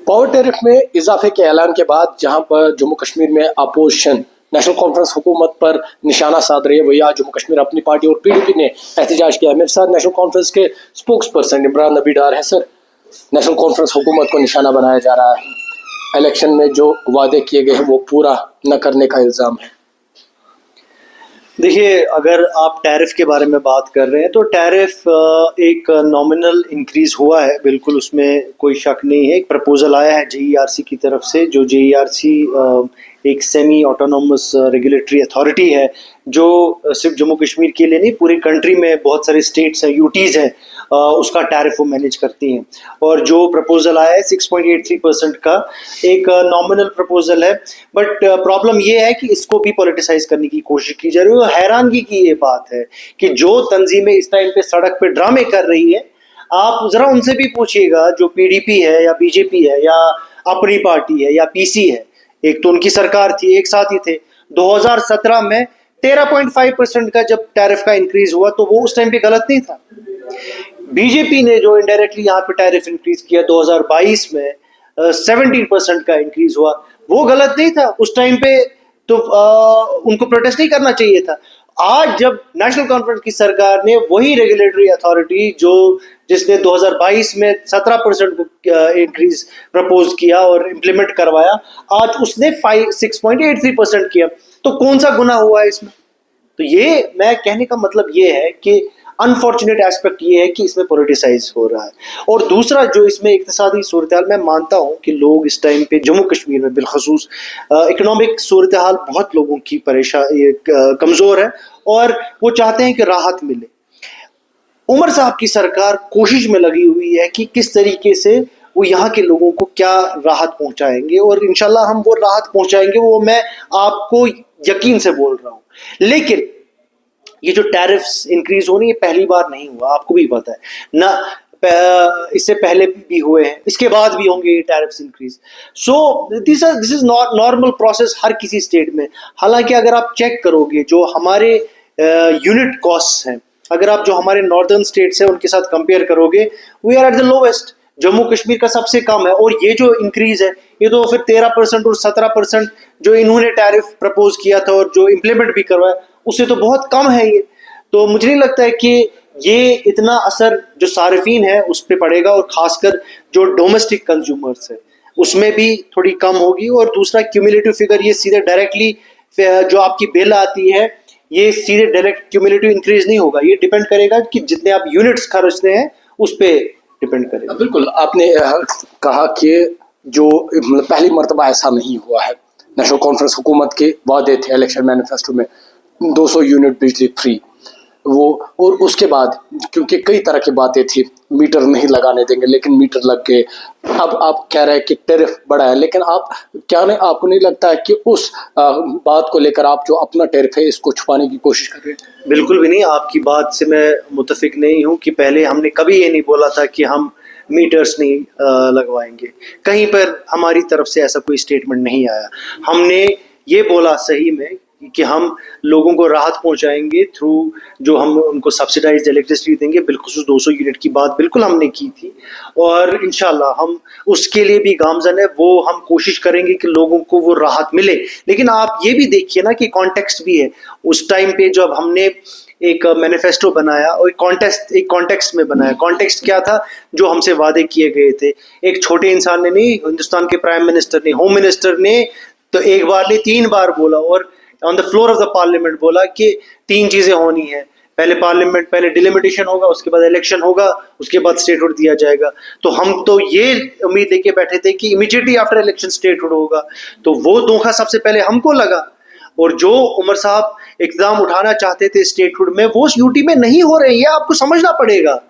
Power tariff में इजाफे के ऐलान के बाद जहां पर जम्मू कश्मीर में अपोजिशन नेशनल कॉन्फ्रेंस हुकूमत पर निशाना साध रही है, वही आज जम्मू कश्मीर अपनी पार्टी और पीडीपी ने एहतजाज किया। मेरे साथ नेशनल कॉन्फ्रेंस के स्पोक्स पर्सन इमरान नबी डार है। सर, नेशनल कॉन्फ्रेंस हुकूमत को निशाना बनाया जा रहा है, इलेक्शन में जो वादे किए गए हैं वो पूरा न करने का इल्ज़ाम है। देखिए, अगर आप टैरिफ के बारे में बात कर रहे हैं तो टैरिफ एक नॉमिनल इंक्रीज हुआ है, बिल्कुल उसमें कोई शक नहीं है। एक प्रपोजल आया है जेईआरसी की तरफ से, जो जेईआरसी एक सेमी ऑटोनोमस रेगुलेटरी अथॉरिटी है जो सिर्फ जम्मू कश्मीर के लिए नहीं, पूरी कंट्री में बहुत सारे स्टेट्स हैं, यूटीज़ हैं, उसका टैरिफ वो मैनेज करती हैं। और जो प्रपोजल आया है 6.83% का, एक नॉमिनल प्रपोजल है, बट प्रॉब्लम ये है कि इसको भी पॉलिटिसाइज करने की कोशिश की जा रही है। हैरानगी की ये बात है कि जो तंजीमें इस टाइम पे सड़क पे ड्रामे कर रही है, आप जरा उनसे भी पूछिएगा, जो पीडीपी है या बीजेपी है या अपनी पार्टी है या पीसी है, एक तो उनकी सरकार थी, एक साथ ही थे। 2017 में 13.5% का जब टैरिफ का इंक्रीज हुआ तो वो उस टाइम पे गलत नहीं था। बीजेपी ने जो इनडायरेक्टली यहाँ पे टैरिफ इंक्रीज किया 2022 में 17% का इंक्रीज हुआ, वो गलत नहीं था उस टाइम पे, तो उनको प्रोटेस्ट नहीं करना चाहिए था। आज जब नेशनल कॉन्फ्रेंस की सरकार ने वही रेगुलेटरी अथॉरिटी जिसने 2022 में 17% इंक्रीज प्रपोज किया और इम्प्लीमेंट करवाया, आज उसने 6.83% किया, तो कौन सा गुनाह हुआ है इसमें? तो ये मैं कहने का मतलब ये है कि अनफॉर्चुनेट एस्पेक्ट ये है कि इसमें पॉलिटिसाइज हो रहा है। और दूसरा जो इसमें इक्तिसादी सूरत हाल, मैं मानता हूँ कि लोग इस टाइम पे जम्मू कश्मीर में बिलखसूस इकोनॉमिक सूरत हाल बहुत लोगों की परेशानी कमज़ोर है और वो चाहते हैं कि राहत मिले। उमर साहब की सरकार कोशिश में लगी हुई है कि किस तरीके से वो यहाँ के लोगों को क्या राहत पहुँचाएंगे, और इंशाल्लाह हम वो राहत पहुँचाएंगे, वो मैं आपको यकीन से बोल रहा हूँ। लेकिन ये जो टैरिफ्स इंक्रीज होने, ये पहली बार नहीं हुआ, आपको भी पता है ना, इससे पहले भी हुए हैं, इसके बाद भी होंगे ये tariffs increase. So this is normal process हर किसी स्टेट में। हालांकि अगर आप चेक करोगे जो हमारे यूनिट कॉस्ट हैं, अगर आप जो हमारे नॉर्दर्न स्टेट्स हैं उनके साथ कंपेयर करोगे, we are at the lowest. Jammu Kashmir का सबसे कम है, और ये जो इंक्रीज है ये तो फिर 13% और 17% जो इन्होंने टैरिफ प्रपोज किया था और जो इम्प्लीमेंट भी करवाया, उससे तो बहुत कम है ये। तो मुझे नहीं लगता है कि ये इतना असर जो सार्फिन है उस पर पड़ेगा, और खासकर जो डोमेस्टिक कंज्यूमर्स है उसमें भी थोड़ी कम होगी। और दूसरा, क्यूमुलेटिव फिगर, ये सीधे डायरेक्टली जो आपकी बिल आती है, ये सीधे डायरेक्ट क्यूमुलेटिव इंक्रीज नहीं होगा, ये डिपेंड करेगा कि जितने आप यूनिट्स खर्चते हैं उस पर डिपेंड करेगा। बिल्कुल, आपने कहा कि जो पहली मर्तबा ऐसा नहीं हुआ है। नेशनल कॉन्फ्रेंस हुकूमत के वादे थे इलेक्शन मैनिफेस्टो में 200 यूनिट बिजली फ्री, वो, और उसके बाद क्योंकि कई तरह की बातें थी, मीटर नहीं लगाने देंगे, लेकिन मीटर लग गए। अब आप कह रहे हैं कि टैरिफ बढ़ा है, लेकिन आपको नहीं लगता है कि उस बात को लेकर आप जो अपना टैरिफ है इसको छुपाने की कोशिश कर रहे हैं? बिल्कुल भी नहीं, आपकी बात से मैं मुत्तफिक नहीं हूँ कि पहले हमने कभी ये नहीं बोला था कि हम मीटर्स नहीं लगवाएंगे। कहीं पर हमारी तरफ से ऐसा कोई स्टेटमेंट नहीं आया। हमने ये बोला सही में कि हम लोगों को राहत पहुंचाएंगे थ्रू जो हम उनको सब्सिडाइज्ड इलेक्ट्रिसिटी देंगे, बिल्कुल 200 यूनिट की बात बिल्कुल हमने की थी, और इंशाल्लाह हम उसके लिए भी गामजन है। वो हम कोशिश करेंगे कि लोगों को वो राहत मिले। लेकिन आप ये भी देखिए ना कि कॉन्टेक्स्ट भी है। उस टाइम पे जब हमने एक मैनिफेस्टो बनाया और एक कॉन्टेक्स्ट में बनाया, कॉन्टेक्स्ट क्या था? जो हमसे वादे किए गए थे। एक छोटे इंसान ने नहीं, हिंदुस्तान के प्राइम मिनिस्टर ने, होम मिनिस्टर ने तो एक बार नहीं 3 बार बोला, और on the floor of the parliament बोला कि 3 चीजें होनी है। पहले डिलिमिटेशन होगा, उसके बाद इलेक्शन होगा, उसके बाद स्टेटहुड दिया जाएगा। तो हम तो ये उम्मीद लेके बैठे थे कि इमीडिएटली आफ्टर इलेक्शन स्टेटहुड होगा, तो वो धोखा सबसे पहले हमको लगा। और जो उमर साहब इक़दाम उठाना चाहते थे स्टेटहुड में, वो यूटी में नहीं हो रहे हैं, ये आपको समझना पड़ेगा।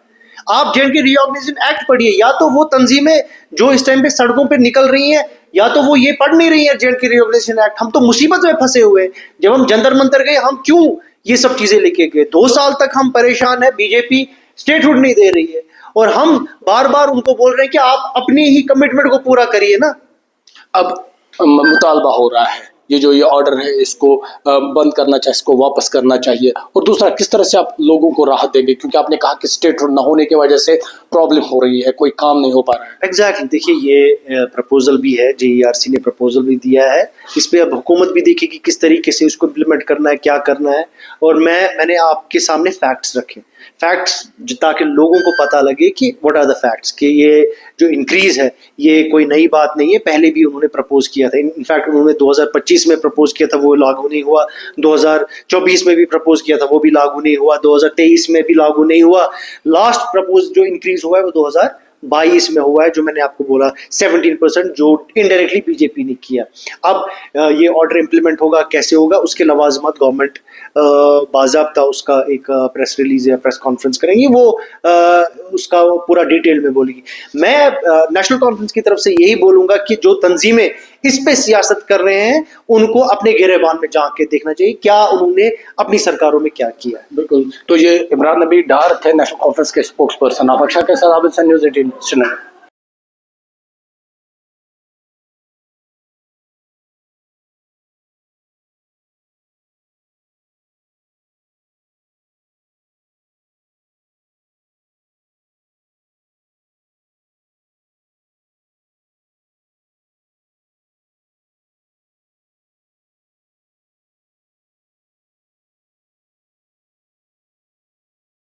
आप जे.एंड.के रीऑर्गेनाइजेशन एक्ट पढ़िए, या तो वो तंजीमें जो इस टाइम पे सड़कों पे निकल रही हैं, या तो वो ये पढ़ नहीं रही है जे.एंड.के रीऑर्गेनाइजेशन एक्ट। हम तो मुसीबत में फंसे हुए। जब हम जंतर मंतर गए, हम क्यों ये सब चीजें लेके गए? 2 साल तक हम परेशान है, बीजेपी स्टेटहुड नहीं दे रही है, और हम बार बार उनको बोल रहे हैं कि आप अपनी ही कमिटमेंट को पूरा करिए ना। अब मुतालबा हो रहा है ये जो ये ऑर्डर है इसको बंद करना चाहिए, इसको वापस करना चाहिए? और दूसरा, किस तरह से आप लोगों को राहत देंगे, क्योंकि आपने कहा कि स्टेट न होने की वजह से प्रॉब्लम हो रही है, कोई काम नहीं हो पा रहा है। एग्जैक्टली देखिए, ये प्रपोजल भी है, जेईआरसी ने प्रपोजल भी दिया है, इस पे अब हुकूमत भी देखेगी किस तरीके से उसको इम्प्लीमेंट करना है, क्या करना है। और मैंने आपके सामने फैक्ट्स रखे, फैक्ट्स ताकि लोगों को पता लगे कि व्हाट आर द फैक्ट्स, कि ये जो इंक्रीज है ये कोई नई बात नहीं है, पहले भी उन्होंने प्रपोज किया था। इनफैक्ट उन्होंने 2025 में प्रपोज किया था, वो लागू नहीं हुआ। 2024 में भी प्रपोज किया था, वो भी लागू नहीं हुआ। 2023 में भी लागू नहीं हुआ। लास्ट प्रपोज जो इंक्रीज हुआ है वो 2022 में हुआ है, जो मैंने आपको बोला 17%, जो इनडायरेक्टली बीजेपी ने किया। अब ये ऑर्डर इंप्लीमेंट होगा, कैसे होगा, उसके लवाजमत गवर्नमेंट बाज़ाब्ता उसका एक प्रेस रिलीज या प्रेस कॉन्फ्रेंस करेंगी, वो उसका पूरा डिटेल में बोलेगी। मैं नेशनल कॉन्फ्रेंस की तरफ से यही बोलूंगा कि जो तंजीमें इस पे सियासत कर रहे हैं उनको अपने गिरेबान में झांक के देखना चाहिए, क्या उन्होंने अपनी सरकारों में क्या किया है। बिल्कुल। तो ये इमरान नबी डार थे, नेशनल कॉन्फ्रेंस के स्पोक्स पर्सन। आप अक्षा के साथ, न्यूज़ 18 श्रीनगर।